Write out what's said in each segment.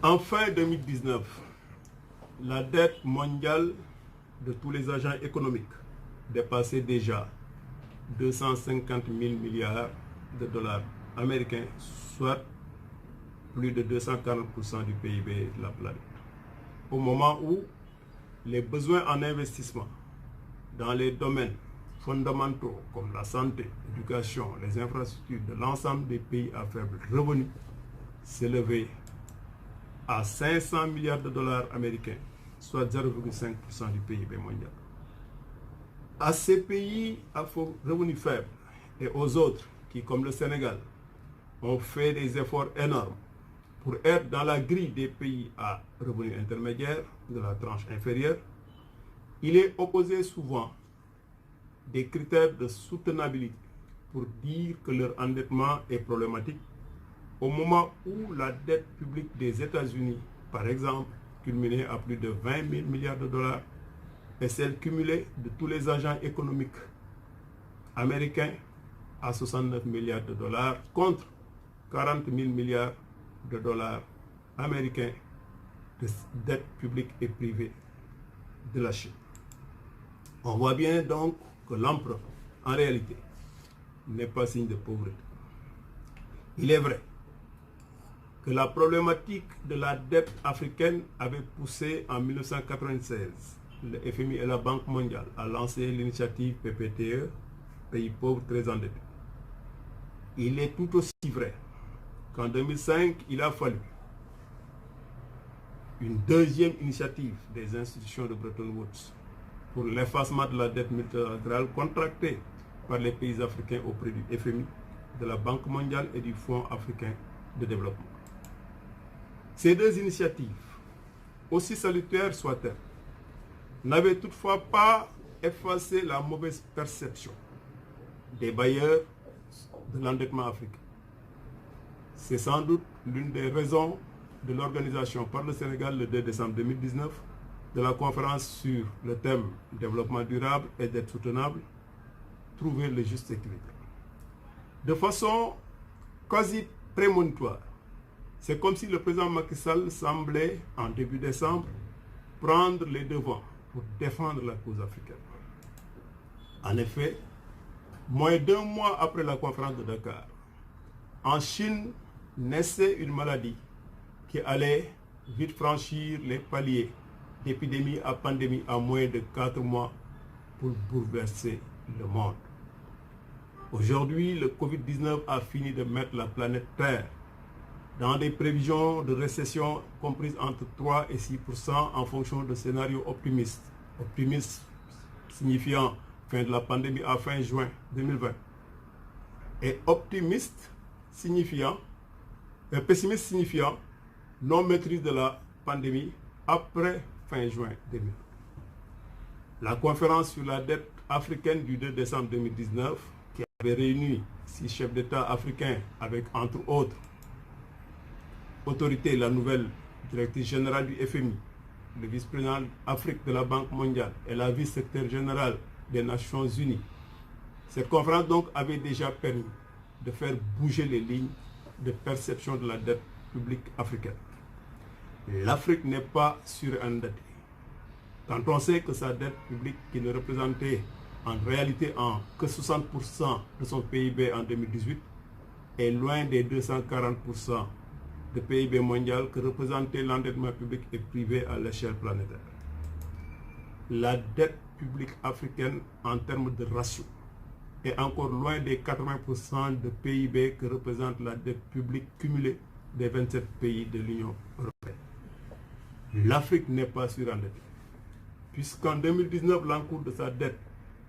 En fin 2019, la dette mondiale de tous les agents économiques dépassait déjà 250 000 milliards de dollars américains, soit plus de 240% du PIB de la planète. Au moment où les besoins en investissement dans les domaines fondamentaux comme la santé, l'éducation, les infrastructures de l'ensemble des pays à faible revenu s'élevaient à 500 milliards de dollars américains, soit 0,5% du PIB mondial. À ces pays à revenus faibles et aux autres qui, comme le Sénégal, ont fait des efforts énormes pour être dans la grille des pays à revenus intermédiaires, de la tranche inférieure, il est opposé souvent des critères de soutenabilité pour dire que leur endettement est problématique au moment où la dette publique des États-Unis, par exemple, culminait à plus de 20 000 milliards de dollars, et celle cumulée de tous les agents économiques américains à 69 milliards de dollars contre 40 000 milliards de dollars américains de dette publique et privée de la Chine. On voit bien donc que l'emprunt, en réalité, n'est pas signe de pauvreté. Il est vrai que la problématique de la dette africaine avait poussé en 1996 le FMI et la Banque mondiale à lancer l'initiative PPTE, pays pauvres très endettés. Il est tout aussi vrai qu'en 2005, il a fallu une deuxième initiative des institutions de Bretton Woods pour l'effacement de la dette multilatérale contractée par les pays africains auprès du FMI, de la Banque mondiale et du Fonds africain de développement. Ces deux initiatives, aussi salutaires soient-elles, n'avaient toutefois pas effacé la mauvaise perception des bailleurs de l'endettement africain. C'est sans doute l'une des raisons de l'organisation par le Sénégal le 2 décembre 2019 de la conférence sur le thème développement durable et dette soutenable, trouver le juste équilibre. De façon quasi prémonitoire, c'est comme si le président Macky Sall semblait, en début décembre, prendre les devants pour défendre la cause africaine. En effet, moins d'un mois après la conférence de Dakar, en Chine naissait une maladie qui allait vite franchir les paliers d'épidémie à pandémie en moins de 4 mois pour bouleverser le monde. Aujourd'hui, le Covid-19 a fini de mettre la planète Terre dans des prévisions de récession comprises entre 3 et 6% en fonction de scénarios optimistes. Optimistes signifiant fin de la pandémie à fin juin 2020. Et optimiste signifiant, pessimiste signifiant non maîtrise de la pandémie après fin juin 2020. La conférence sur la dette africaine du 2 décembre 2019, qui avait réuni 6 chefs d'État africains avec, entre autres, autorité, la nouvelle directrice générale du FMI, le vice-président Afrique de la Banque mondiale et la vice-secrétaire générale des Nations Unies. Cette conférence donc avait déjà permis de faire bouger les lignes de perception de la dette publique africaine. L'Afrique n'est pas surendettée. Quand on sait que sa dette publique, qui ne représentait en réalité que 60% de son PIB en 2018, est loin des 240% de PIB mondial que représentait l'endettement public et privé à l'échelle planétaire. La dette publique africaine en termes de ratio est encore loin des 80% de PIB que représente la dette publique cumulée des 27 pays de l'Union européenne. L'Afrique n'est pas surendettée, puisqu'en 2019, l'encours de sa dette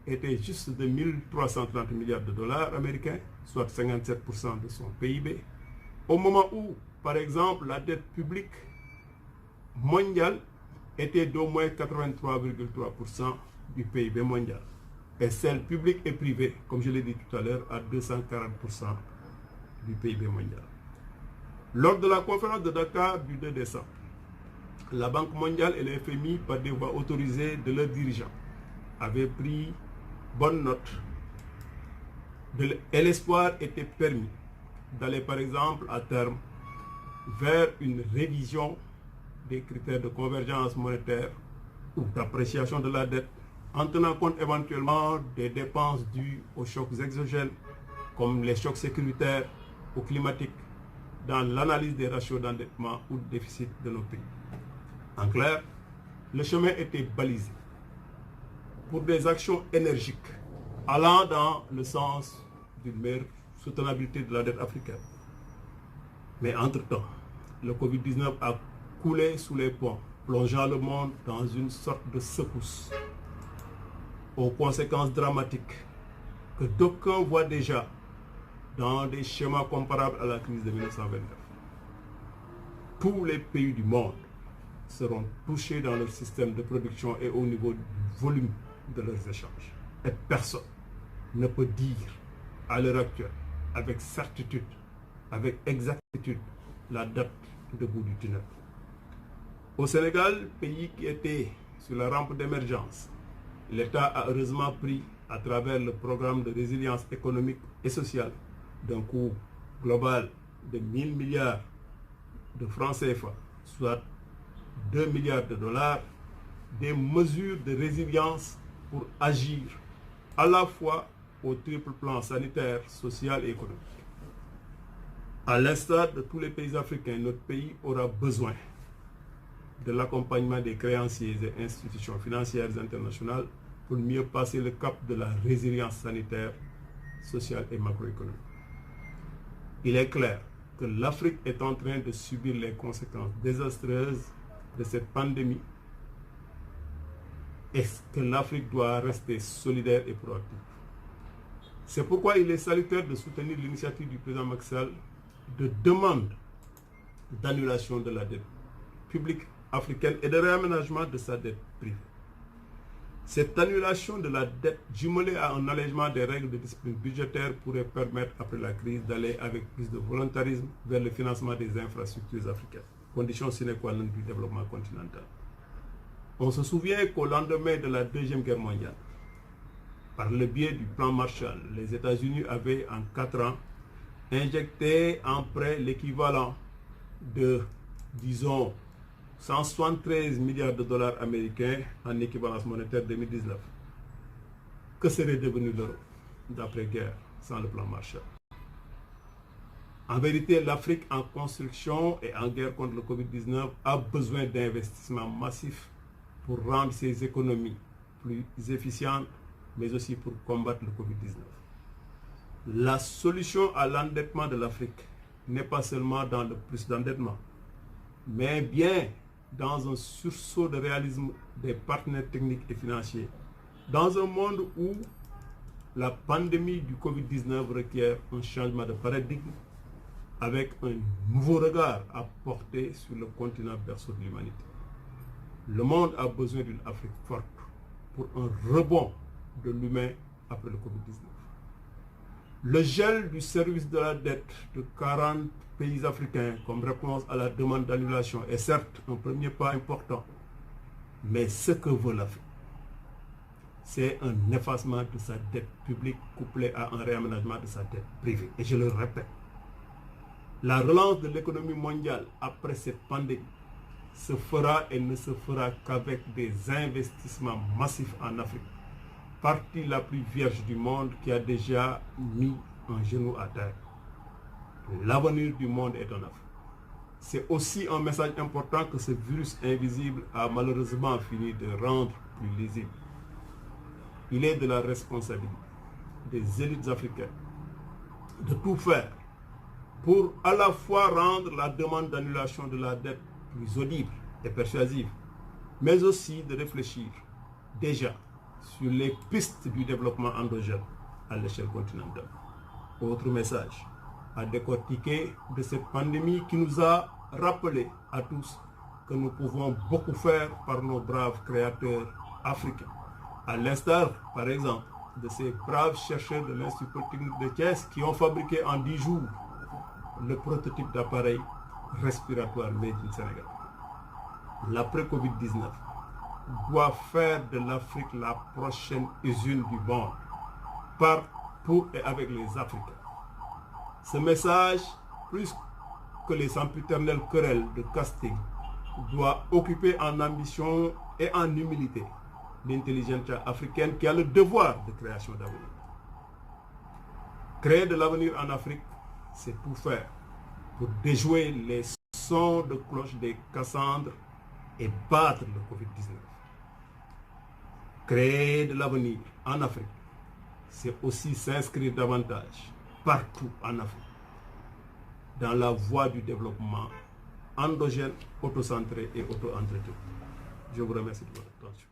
était juste de 1330 milliards de dollars américains, soit 57% de son PIB, au moment où, par exemple, la dette publique mondiale était d'au moins 83,3% du PIB mondial, et celle publique et privée, comme je l'ai dit tout à l'heure, à 240% du PIB mondial. Lors de la conférence de Dakar du 2 décembre, la Banque mondiale et le FMI, par des voix autorisées de leurs dirigeants, avaient pris bonne note et l'espoir était permis d'aller par exemple à terme vers une révision des critères de convergence monétaire ou d'appréciation de la dette, en tenant compte éventuellement des dépenses dues aux chocs exogènes, comme les chocs sécuritaires ou climatiques, dans l'analyse des ratios d'endettement ou de déficit de nos pays. En clair, le chemin était balisé pour des actions énergiques allant dans le sens d'une meilleure soutenabilité de la dette africaine. Mais entre-temps, le Covid-19 a coulé sous les ponts, plongeant le monde dans une sorte de secousse aux conséquences dramatiques que d'aucuns voient déjà dans des schémas comparables à la crise de 1929. Tous les pays du monde seront touchés dans leur système de production et au niveau du volume de leurs échanges. Et personne ne peut dire à l'heure actuelle, avec certitude, avec exactitude, la date de bout du tunnel. Au Sénégal, pays qui était sur la rampe d'émergence, l'État a heureusement pris, à travers le programme de résilience économique et sociale, d'un coût global de 1000 milliards de francs CFA, soit 2 milliards de dollars, des mesures de résilience pour agir à la fois au triple plan sanitaire, social et économique. À l'instar de tous les pays africains, notre pays aura besoin de l'accompagnement des créanciers et institutions financières internationales pour mieux passer le cap de la résilience sanitaire, sociale et macroéconomique. Il est clair que l'Afrique est en train de subir les conséquences désastreuses de cette pandémie et que l'Afrique doit rester solidaire et proactive. C'est pourquoi il est salutaire de soutenir l'initiative du président Macky Sall de demande d'annulation de la dette publique africaine et de réaménagement de sa dette privée. Cette annulation de la dette jumelée à un allègement des règles de discipline budgétaire pourrait permettre, après la crise, d'aller avec plus de volontarisme vers le financement des infrastructures africaines, condition sine qua non du développement continental. On se souvient qu'au lendemain de la Deuxième Guerre mondiale, par le biais du plan Marshall, les États-Unis avaient en 4 ans injecté en prêt l'équivalent de, disons, 173 milliards de dollars américains en équivalence monétaire 2019. Que serait devenu l'euro d'après-guerre sans le plan Marshall? En vérité, l'Afrique en construction et en guerre contre le Covid-19 a besoin d'investissements massifs pour rendre ses économies plus efficientes, mais aussi pour combattre le Covid-19. La solution à l'endettement de l'Afrique n'est pas seulement dans le plus d'endettement, mais bien dans un sursaut de réalisme des partenaires techniques et financiers, dans un monde où la pandémie du Covid-19 requiert un changement de paradigme avec un nouveau regard à porter sur le continent berceau de l'humanité. Le monde a besoin d'une Afrique forte pour un rebond de l'humain après le Covid-19. Le gel du service de la dette de 40 pays africains comme réponse à la demande d'annulation est certes un premier pas important, mais ce que veut l'Afrique, c'est un effacement de sa dette publique couplé à un réaménagement de sa dette privée. Et je le répète, la relance de l'économie mondiale après cette pandémie se fera et ne se fera qu'avec des investissements massifs en Afrique, partie la plus vierge du monde qui a déjà mis un genou à terre. L'avenir du monde est en Afrique. C'est aussi un message important que ce virus invisible a malheureusement fini de rendre plus lisible. Il est de la responsabilité des élites africaines de tout faire pour à la fois rendre la demande d'annulation de la dette plus audible et persuasive, mais aussi de réfléchir déjà sur les pistes du développement endogène à l'échelle continentale. Autre message à décortiquer de cette pandémie qui nous a rappelé à tous que nous pouvons beaucoup faire par nos braves créateurs africains, à l'instar, par exemple, de ces braves chercheurs de l'Institut Polytechnique de Thiès qui ont fabriqué en 10 jours le prototype d'appareil respiratoire made in Sénégal. L'après-Covid-19 doit faire de l'Afrique la prochaine usine du monde, par, pour et avec les Africains. Ce message, plus que les sempiternelles querelles de casting doit occuper en ambition et en humilité l'intelligentsia africaine qui a le devoir de création d'avenir. Créer de l'avenir en Afrique, c'est tout faire pour déjouer les sons de cloche des Cassandres et battre le Covid-19. Créer de l'avenir en Afrique, c'est aussi s'inscrire davantage partout en Afrique dans la voie du développement endogène, autocentré et auto-entretenu. Je vous remercie de votre attention.